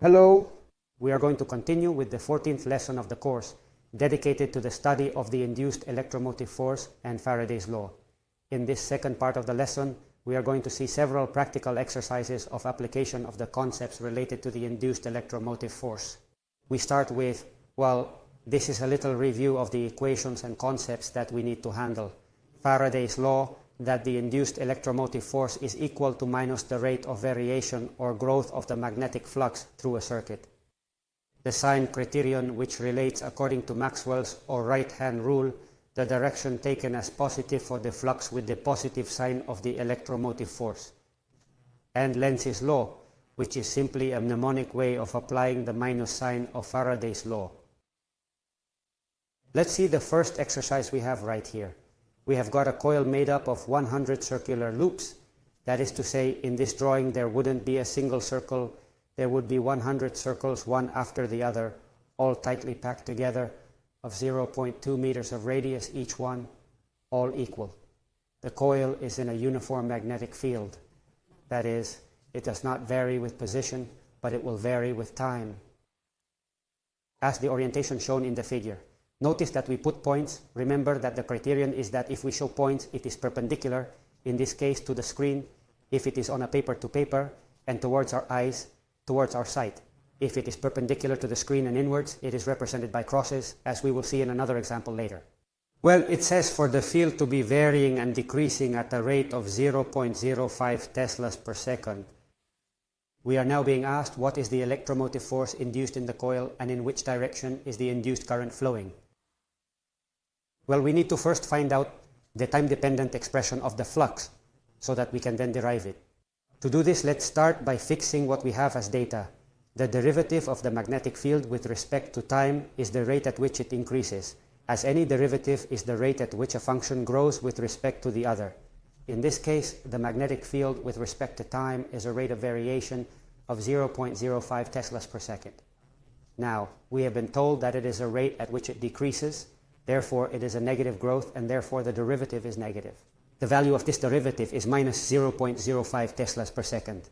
Hello! We are going to continue with the 14th lesson of the course, dedicated to the study of the induced electromotive force and Faraday's law. In this second part of the lesson, we are going to see several practical exercises of application of the concepts related to the induced electromotive force. We start with, this is a little review of the equations and concepts that we need to handle. Faraday's law that the induced electromotive force is equal to minus the rate of variation or growth of the magnetic flux through a circuit. The sign criterion, which relates according to Maxwell's or right-hand rule the direction taken as positive for the flux with the positive sign of the electromotive force. And Lenz's law, which is simply a mnemonic way of applying the minus sign of Faraday's law. Let's see the first exercise we have right here. We have got a coil made up of 100 circular loops. That is to say, in this drawing there wouldn't be a single circle, there would be 100 circles, one after the other, all tightly packed together, of 0.2 meters of radius each one, all equal. The coil is in a uniform magnetic field. That is, it does not vary with position, but it will vary with time. As the orientation shown in the figure. Notice that we put points. Remember that the criterion is that if we show points, it is perpendicular, in this case to the screen, if it is on a paper to paper, and towards our eyes, towards our sight. If it is perpendicular to the screen and inwards, it is represented by crosses, as we will see in another example later. Well, it says for the field to be varying and decreasing at a rate of 0.05 teslas per second. We are now being asked what is the electromotive force induced in the coil and in which direction is the induced current flowing. Well, we need to first find out the time-dependent expression of the flux so that we can then derive it. To do this, let's start by fixing what we have as data. The derivative of the magnetic field with respect to time is the rate at which it increases, as any derivative is the rate at which a function grows with respect to the other. In this case, the magnetic field with respect to time is a rate of variation of 0.05 teslas per second. Now, we have been told that it is a rate at which it decreases, therefore it is a negative growth, and therefore the derivative is negative. The value of this derivative is minus 0.05 teslas per second.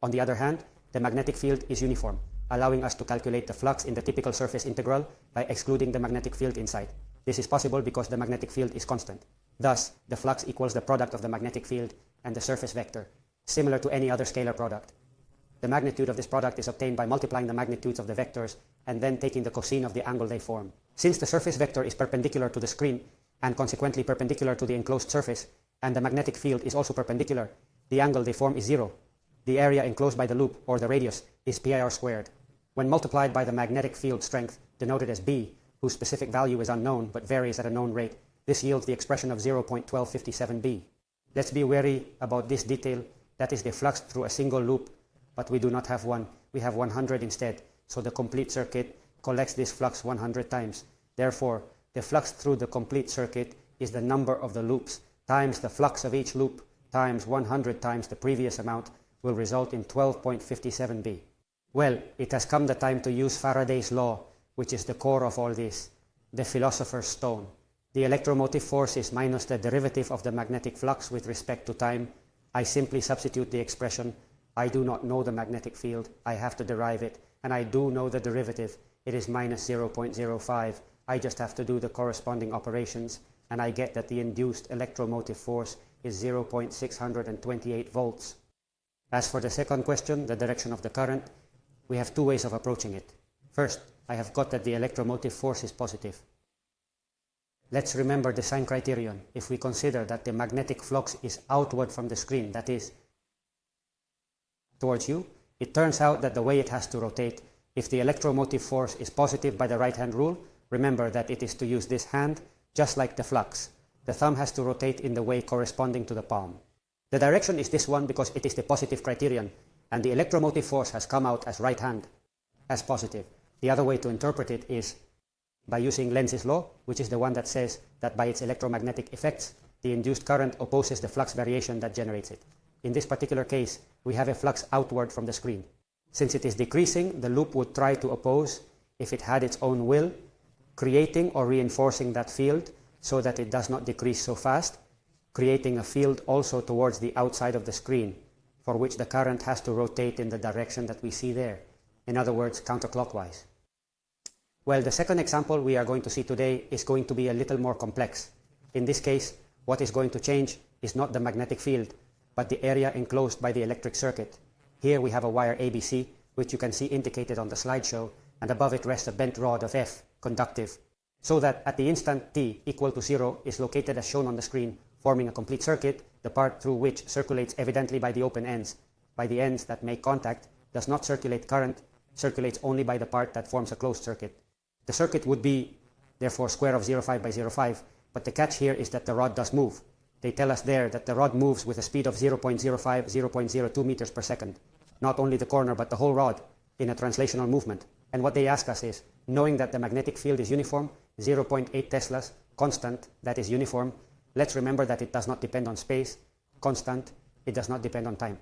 On the other hand, the magnetic field is uniform, allowing us to calculate the flux in the typical surface integral by excluding the magnetic field inside. This is possible because the magnetic field is constant. Thus, the flux equals the product of the magnetic field and the surface vector, similar to any other scalar product. The magnitude of this product is obtained by multiplying the magnitudes of the vectors and then taking the cosine of the angle they form. Since the surface vector is perpendicular to the screen and consequently perpendicular to the enclosed surface, and the magnetic field is also perpendicular, the angle they form is zero. The area enclosed by the loop, or the radius, is πr squared. When multiplied by the magnetic field strength, denoted as B, whose specific value is unknown but varies at a known rate, this yields the expression of 0.1257 B. Let's be wary about this detail. That is the flux through a single loop, but we do not have one. We have 100 instead, so the complete circuit collects this flux 100 times. Therefore, the flux through the complete circuit is the number of the loops times the flux of each loop times 100 times the previous amount will result in 12.57 B. Well, it has come the time to use Faraday's law, which is the core of all this, the philosopher's stone. The electromotive force is minus the derivative of the magnetic flux with respect to time. I simply substitute the expression, I do not know the magnetic field, I have to derive it, and I do know the derivative, it is minus 0.05. I just have to do the corresponding operations, and I get that the induced electromotive force is 0.628 volts. As for the second question, the direction of the current, we have two ways of approaching it. First, I have got that the electromotive force is positive. Let's remember the sign criterion. If we consider that the magnetic flux is outward from the screen, that is, towards you, it turns out that the way it has to rotate, if the electromotive force is positive by the right-hand rule, remember that it is to use this hand, just like the flux. The thumb has to rotate in the way corresponding to the palm. The direction is this one because it is the positive criterion, and the electromotive force has come out as right hand, as positive. The other way to interpret it is by using Lenz's law, which is the one that says that by its electromagnetic effects, the induced current opposes the flux variation that generates it. In this particular case, we have a flux outward from the screen. Since it is decreasing, the loop would try to oppose, if it had its own will, creating or reinforcing that field so that it does not decrease so fast, creating a field also towards the outside of the screen. for which the current has to rotate in the direction that we see there. In other words, counterclockwise. Well, the second example we are going to see today is going to be a little more complex. In this case, what is going to change is not the magnetic field, but the area enclosed by the electric circuit. Here we have a wire ABC, which you can see indicated on the slideshow, and above it rests a bent rod of F, conductive, so that at the instant t equal to 0 is located as shown on the screen, forming a complete circuit, the part through which circulates evidently by the open ends. By the ends that make contact, does not circulate current, circulates only by the part that forms a closed circuit. The circuit would be, therefore, square of 0.5 by 0.5, but the catch here is that the rod does move. They tell us there that the rod moves with a speed of 0.05, 0.02 meters per second. Not only the corner, but the whole rod in a translational movement. And what they ask us is, knowing that the magnetic field is uniform, 0.8 Teslas, constant, that is uniform, let's remember that it does not depend on space, constant, it does not depend on time.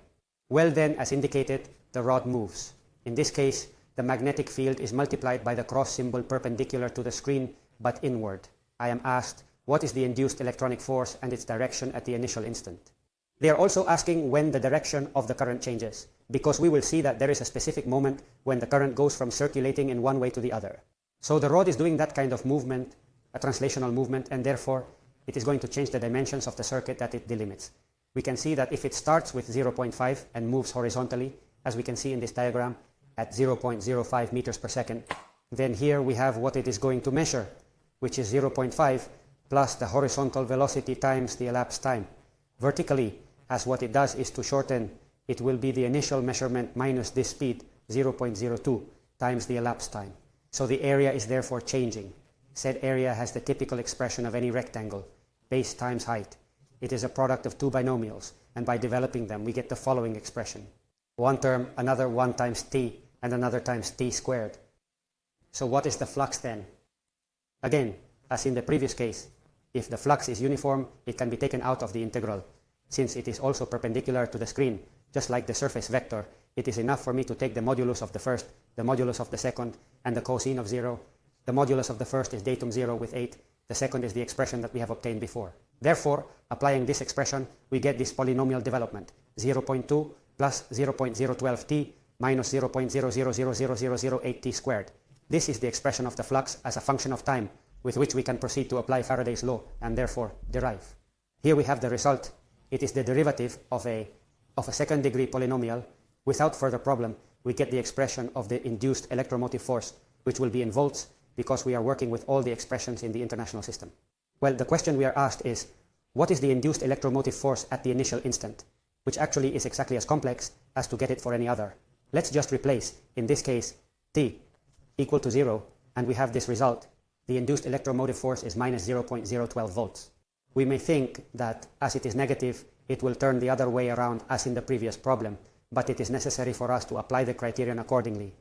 Well then, as indicated, the rod moves. In this case, the magnetic field is multiplied by the cross symbol perpendicular to the screen, but inward. I am asked, what is the induced electronic force and its direction at the initial instant? They are also asking when the direction of the current changes, because we will see that there is a specific moment when the current goes from circulating in one way to the other. So the rod is doing that kind of movement, a translational movement, and therefore it is going to change the dimensions of the circuit that it delimits. We can see that if it starts with 0.5 and moves horizontally, as we can see in this diagram, at 0.05 meters per second, then here we have what it is going to measure, which is 0.5 plus the horizontal velocity times the elapsed time. Vertically, as what it does is to shorten, it will be the initial measurement minus this speed, 0.02, times the elapsed time. So the area is therefore changing. Said area has the typical expression of any rectangle, base times height. It is a product of two binomials, and by developing them we get the following expression. One term, another 1 times t, and another times t squared. So what is the flux then? Again, as in the previous case, if the flux is uniform, it can be taken out of the integral. Since it is also perpendicular to the screen, just like the surface vector, it is enough for me to take the modulus of the first, the modulus of the second, and the cosine of 0. The modulus of the first is datum 0 with 8. The second is the expression that we have obtained before. Therefore, applying this expression, we get this polynomial development, 0.2 plus 0.012t minus 0.0000008t squared. This is the expression of the flux as a function of time, with which we can proceed to apply Faraday's law and therefore derive. Here we have the result. It is the derivative of a second degree polynomial. Without further problem, we get the expression of the induced electromotive force, which will be in volts because we are working with all the expressions in the international system. Well, the question we are asked is, what is the induced electromotive force at the initial instant? Which actually is exactly as complex as to get it for any other. Let's just replace, in this case, t equal to 0, and we have this result. The induced electromotive force is minus 0.012 volts. We may think that as it is negative, it will turn the other way around as in the previous problem, but it is necessary for us to apply the criterion accordingly.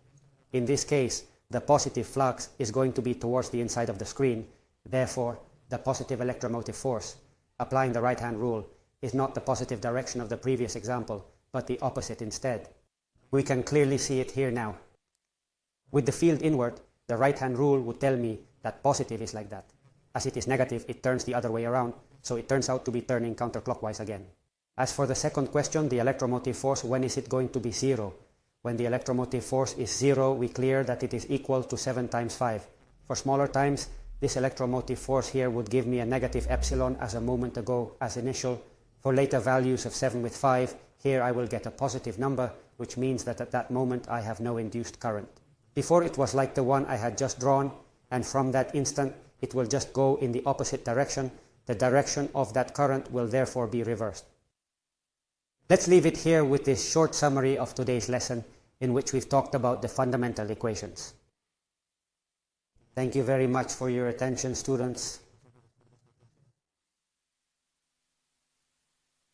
In this case, the positive flux is going to be towards the inside of the screen. Therefore, the positive electromotive force, applying the right-hand rule, is not the positive direction of the previous example, but the opposite instead. We can clearly see it here now. With the field inward, the right-hand rule would tell me that positive is like that. As it is negative, it turns the other way around, so it turns out to be turning counterclockwise again. As for the second question, the electromotive force, when is it going to be 0? When the electromotive force is 0, we clear that it is equal to 7 times 5. For smaller times, this electromotive force here would give me a negative epsilon as a moment ago as initial. For later values of 7 with 5, here I will get a positive number, which means that at that moment I have no induced current. Before it was like the one I had just drawn, and from that instant it will just go in the opposite direction. The direction of that current will therefore be reversed. Let's leave it here with this short summary of today's lesson, in which we've talked about the fundamental equations. Thank you very much for your attention, students.